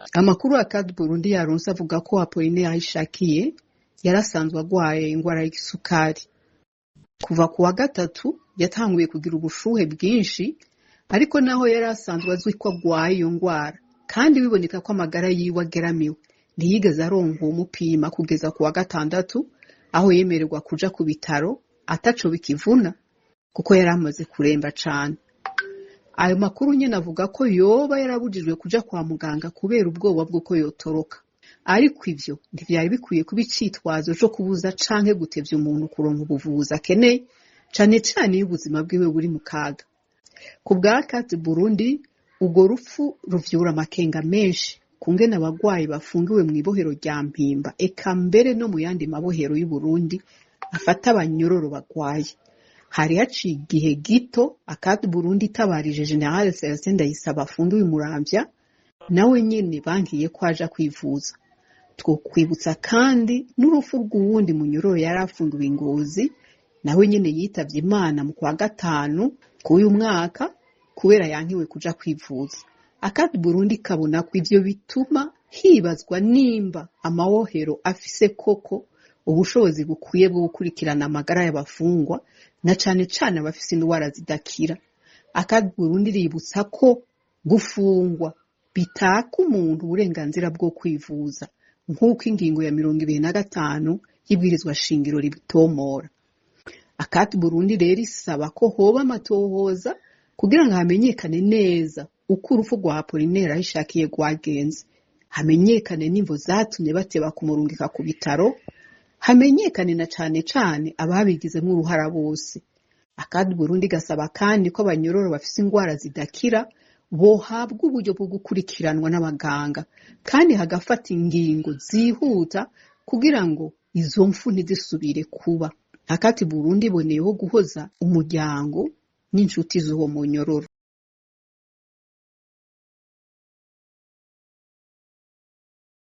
Amakuru akad Burundi yaronse avuga ko Apollinaire Ahishakiye yarasanzwe agwaye ingwara y'isukari. Kuva ku wa gatatu yatanguye kugira ubushuhe bwinshi, ariko naho yarasanzwe azwi ko agwaye iyo ngwara kandi biboneka ko amagara yiwe ageramiwe, ntiyigeze aronka umupima kugeza ku wa gatandatu aho yemererwa kuja ku bitaro ataco bikivuna kuko yaramaze kuremba cane. Ayo makuru nyene avuga ko yoba yarabujijwe kuja kwa muganga kubera ubwoba bw'uko yotoroka. Ariko ivyo ntivyari bikwiye kuba icitwazo co kubuza canke gutevya umuntu kuronka ubuvuzi akeneye, cane cane iyo ubuzima bwiwe buri mu kaga. Ku bwa Akad Burundi, urwo rupfu ruvyura amakenga menshi kungene abagwayi bafungiwe mw'ibohero rya Mpimba, eka mbere no mu yandi mabohero y'u Burundi afata abanyororo bagwaye. Hari haciye igihe gito Akad Burundi itabarije General Celestin Ndayisaba afungiwe Muramvya, nawe nyene bangiye ko aja kwivuza. Twokwibutsa kandi n'urupfu rw'uwundi munyororo yari afungiwe i Ngozi, nawe nyene yitavye Imana mu kwa gatanu k'uyu mwaka kubera yankiwe kuja kwivuza. Akad Burundi kabona ko ivyo bituma hibazwa nimba amabohero afise koko ubushobozi bukwiye bwo gukurikirana amagara y'abafungwa, na cane cane abafise indwara zidakira. Akad Burundi ributsa ko gufungwa bitaka umuntu uburenganzira bwo kwivuza, nk'uko ingingo ya 25 y'ibwirizwa shingiro ribitomora. Akad Burundi rero isaba ko hoba amatohoza kugira ngo hamenyekane neza uko urupfu rwa Apollinaire Ahishakiye rwagenze, hamenyekane n'imvo zatumye bateba kumurungika ku bitaro, hamenyekane na cane cane ababigizemwo uruhara bose. Akad Burundi gasaba kandi ko abanyororo bafise ingwara zidakira bohabwa uburyo bwo gukurikiranwa n'abaganga, kandi hagafata ingingo zihuta kugira ngo izo mfu ntizisubire kuba. Akad Burundi iboneyeho guhoza umuryango n'inshuti z'uwo munyororo.